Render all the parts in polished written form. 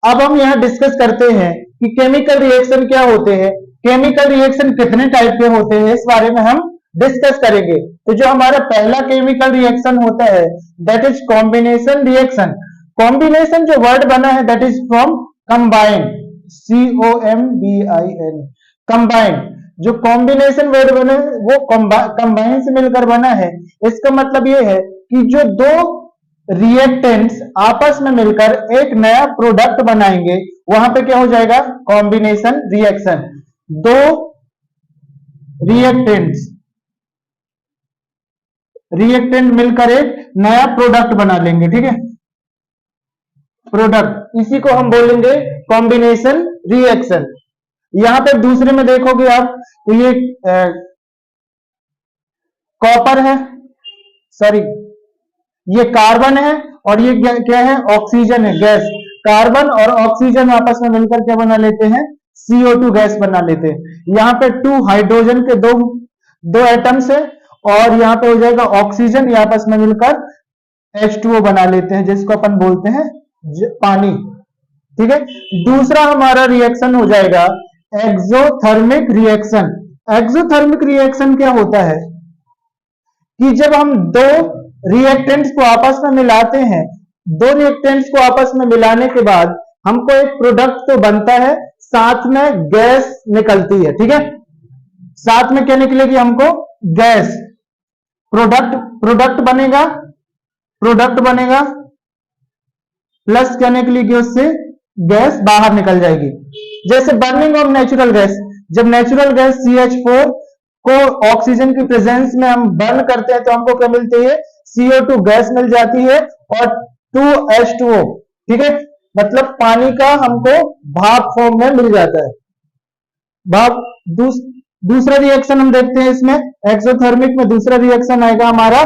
अब हम यहाँ डिस्कस करते हैं कि केमिकल रिएक्शन क्या होते हैं, केमिकल रिएक्शन कितने टाइप के होते हैं, इस बारे में हम डिस्कस करेंगे। तो जो हमारा पहला केमिकल रिएक्शन होता है that is combination reaction. Combination जो वर्ड बना है that is from combine, COMBIN, combine. जो कॉम्बिनेशन वर्ड बना है वो कंबाइन से मिलकर बना है। इसका मतलब ये है कि जो दो रिएक्टेंट्स आपस में मिलकर एक नया प्रोडक्ट बनाएंगे, वहां पे क्या हो जाएगा, कॉम्बिनेशन रिएक्शन। दो रिएक्टेंट मिलकर एक नया प्रोडक्ट बना लेंगे, ठीक है, प्रोडक्ट, इसी को हम बोलेंगे कॉम्बिनेशन रिएक्शन। यहां पे दूसरे में देखोगे आप तो ये कॉपर है, सॉरी ये कार्बन है, और ये क्या है, ऑक्सीजन है, गैस। कार्बन और ऑक्सीजन आपस में मिलकर क्या बना लेते हैं, CO2 गैस बना लेते हैं। यहाँ पे 2 हाइड्रोजन के दो एटम्स है, और यहाँ पे हो जाएगा ऑक्सीजन, ये आपस में मिलकर H2O बना लेते हैं, जिसको अपन बोलते हैं पानी, ठीक है। दूसरा हमारा रिएक्शन हो जाएगा एक्सोथर्मिक रिएक्शन। एक्सोथर्मिक रिएक्शन क्या होता है कि जब हम दो रिएक्टेंट्स को आपस में मिलाते हैं, दो रिएक्टेंट्स को आपस में मिलाने के बाद हमको एक प्रोडक्ट तो बनता है, साथ में गैस निकलती है, ठीक है। साथ में क्या निकलेगी, हमको गैस, प्रोडक्ट बनेगा प्लस क्या निकलेगी, उससे गैस बाहर निकल जाएगी। जैसे बर्निंग ऑफ नेचुरल गैस, जब नेचुरल गैस CH4 को ऑक्सीजन की प्रेजेंस में हम बर्न करते हैं तो हमको क्या मिलती है, CO2 गैस मिल जाती है और 2H2O, ठीक है, मतलब पानी का हमको भाप फॉर्म में मिल जाता है, भाप। दूसरा रिएक्शन हम देखते हैं इसमें एक्सोथर्मिक में, दूसरा रिएक्शन आएगा हमारा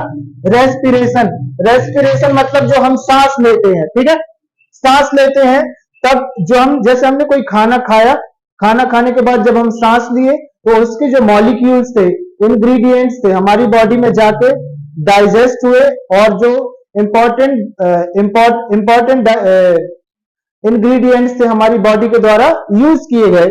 रेस्पिरेशन। रेस्पिरेशन मतलब जो हम सांस लेते हैं, ठीक है, सांस लेते हैं तब जो हम, जैसे हमने कोई खाना खाया, खाना खाने के बाद जब हम सांस लिए तो उसके जो मॉलिक्यूल्स थे, इंग्रेडिएंट्स थे, हमारी बॉडी में जाके डाइजेस्ट हुए, और जो इंपॉर्टेंट इंग्रेडिएंट्स थे हमारी बॉडी के द्वारा यूज किए गए,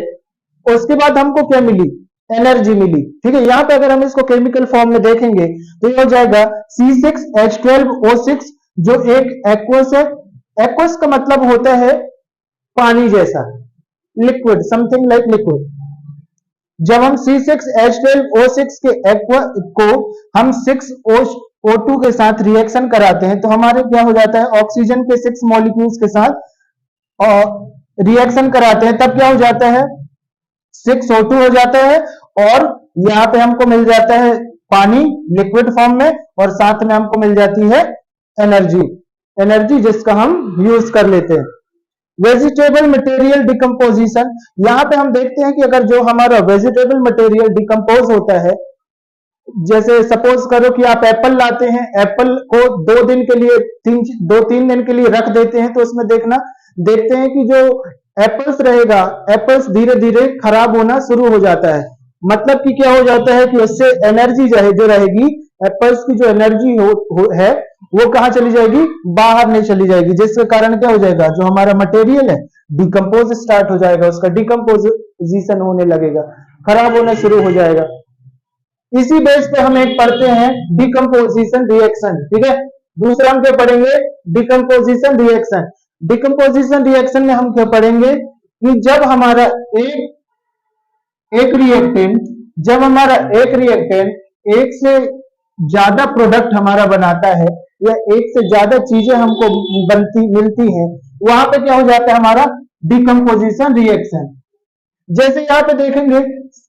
उसके बाद हमको क्या मिली, एनर्जी मिली, ठीक है। यहाँ पे अगर हम इसको केमिकल फॉर्म में देखेंगे तो ये हो जाएगा C6H12O6, जो एक एक्वस है। एक्वस का मतलब होता है पानी जैसा, लिक्विड, समथिंग लाइक लिक्विड। जब हम C6H12O6 के एक्वा को हम 6O2 के साथ रिएक्शन कराते हैं तो हमारे क्या हो जाता है, ऑक्सीजन के 6 मॉलिक्यूल्स के साथ और रिएक्शन कराते हैं, तब क्या हो जाता है, 6O2 हो जाता है, और यहाँ पे हमको मिल जाता है पानी लिक्विड फॉर्म में, और साथ में हमको मिल जाती है एनर्जी जिसका हम यूज कर लेते हैं। वेजिटेबल मटेरियल डिकम्पोजिशन, यहाँ पे हम देखते हैं कि अगर जो हमारा वेजिटेबल मटेरियल डिकम्पोज होता है, जैसे सपोज करो कि आप एप्पल लाते हैं, एप्पल को 2 दिन के लिए 2-3 दिन के लिए रख देते हैं, तो उसमें देखते हैं कि जो एप्पल्स रहेगा, एप्पल्स धीरे धीरे खराब होना शुरू हो जाता है। मतलब कि क्या हो जाता है कि उससे एनर्जी जो रहेगी, एप्पल्स की जो एनर्जी है वो कहां चली जाएगी, बाहर नहीं चली जाएगी, जिसके कारण क्या हो जाएगा, जो हमारा मटेरियल है डिकम्पोज स्टार्ट हो जाएगा, उसका डिकम्पोजिशन होने लगेगा, खराब होना शुरू हो जाएगा। इसी बेस पे हम एक पढ़ते हैं डिकम्पोजिशन रिएक्शन, ठीक है। दूसरा हम क्या पढ़ेंगे, डिकम्पोजिशन रिएक्शन। डिकम्पोजिशन रिएक्शन में हम क्या पढ़ेंगे कि जब हमारा एक रिएक्टेंट एक से ज्यादा प्रोडक्ट हमारा बनाता है, या एक से ज्यादा चीजें हमको मिलती हैं, वहां पे क्या हो जाता है हमारा डिकम्पोजिशन रिएक्शन। जैसे यहाँ पे देखेंगे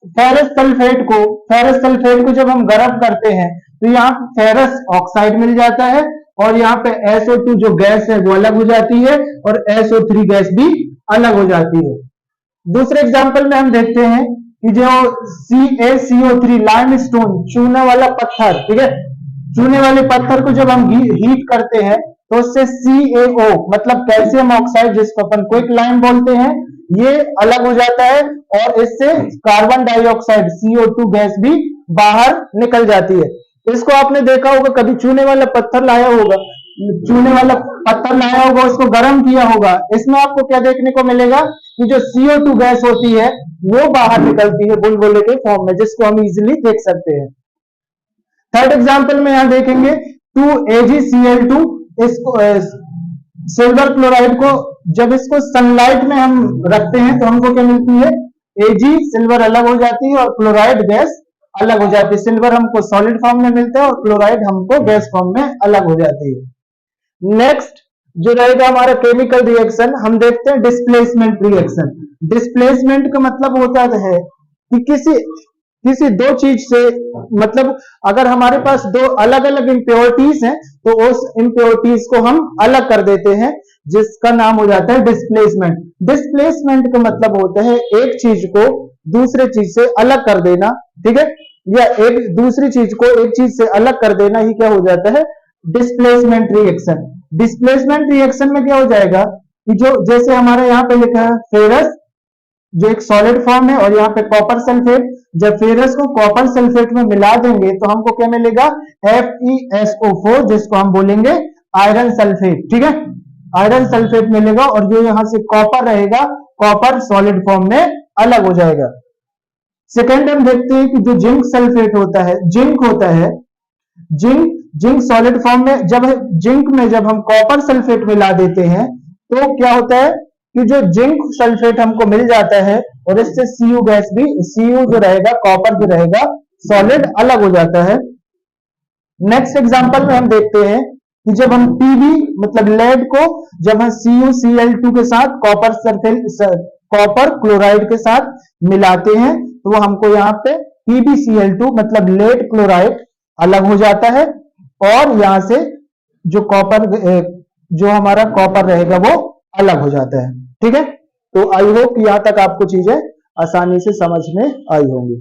फेरस सल्फेट को जब हम गर्म करते हैं तो यहाँ फेरस ऑक्साइड मिल जाता है, और यहाँ पे SO2 जो गैस है वो अलग हो जाती है, और SO3 गैस भी अलग हो जाती है। दूसरे एग्जांपल में हम देखते हैं कि जो CaCO3 लाइमस्टोन, चूना वाला पत्थर, ठीक है, चूने वाले पत्थर को जब हम हीट करते हैं तो उससे CaO मतलब कैल्शियम ऑक्साइड, जिसको अपन क्विक लाइम बोलते हैं, ये अलग हो जाता है, और इससे कार्बन डाइऑक्साइड CO2 गैस भी बाहर निकल जाती है। इसको आपने देखा होगा, कभी चूने वाला पत्थर लाया होगा चूने वाला पत्थर लाया होगा, उसको गर्म किया होगा, इसमें आपको क्या देखने को मिलेगा कि जो CO2 गैस होती है वो बाहर निकलती है बुलबुले के फॉर्म में, जिसको हम इजिली देख सकते हैं। थर्ड एग्जांपल में यहां देखेंगे 2AgCl2, इसको सिल्वर क्लोराइड को जब इसको सनलाइट में हम रखते हैं तो हमको क्या मिलती है, Ag सिल्वर अलग हो जाती है और क्लोराइड गैस अलग हो जाती है। सिल्वर हमको सॉलिड फॉर्म में मिलता है और क्लोराइड हमको गैस फॉर्म में अलग हो जाती है। नेक्स्ट जो रहेगा हमारा केमिकल रिएक्शन, हम देखते हैं डिस्प्लेसमेंट रिएक्शन। डिस्प्लेसमेंट का मतलब होता है कि किसी दो चीज से, मतलब अगर हमारे पास दो अलग अलग इंप्योरिटीज हैं तो उस इंप्योरिटीज को हम अलग कर देते हैं, जिसका नाम हो जाता है डिस्प्लेसमेंट। डिस्प्लेसमेंट का मतलब होता है एक चीज को दूसरे चीज से अलग कर देना, ठीक है, या एक दूसरी चीज को एक चीज से अलग कर देना ही क्या हो जाता है, डिस्प्लेसमेंट रिएक्शन। डिस्प्लेसमेंट रिएक्शन में क्या हो जाएगा कि जो जैसे हमारे यहाँ पे लिखा है फेरस, जो एक सॉलिड फॉर्म है, और यहाँ पे कॉपर सल्फेट, जब फेरस को कॉपर सल्फेट में मिला देंगे तो हमको क्या मिलेगा, FeSO4, जिसको हम बोलेंगे आयरन सल्फेट, ठीक है, आयरन सल्फेट मिलेगा, और जो यहाँ से कॉपर रहेगा, कॉपर सॉलिड फॉर्म में अलग हो जाएगा। सेकेंड हम देखते हैं कि जो जिंक सल्फेट होता है, जिंक होता है, जिंक सॉलिड फॉर्म में, जब जिंक में जब हम कॉपर सल्फेट मिला देते हैं तो क्या होता है कि जो जिंक सल्फेट हमको मिल जाता है और इससे Cu गैस भी, Cu जो रहेगा, कॉपर जो रहेगा सॉलिड अलग हो जाता है। नेक्स्ट एग्जांपल में हम देखते हैं कि जब हम Pb मतलब लेड को जब हम CuCl2 के साथ कॉपर सल्फेट, कॉपर क्लोराइड के साथ मिलाते हैं तो वो हमको यहाँ पे PbCl2 मतलब लेड क्लोराइड अलग हो जाता है, और यहां से जो कॉपर, जो हमारा कॉपर रहेगा वो अलग हो जाता है, ठीक है। तो आई होप यहां तक आपको चीजें आसानी से समझ में आई होंगी।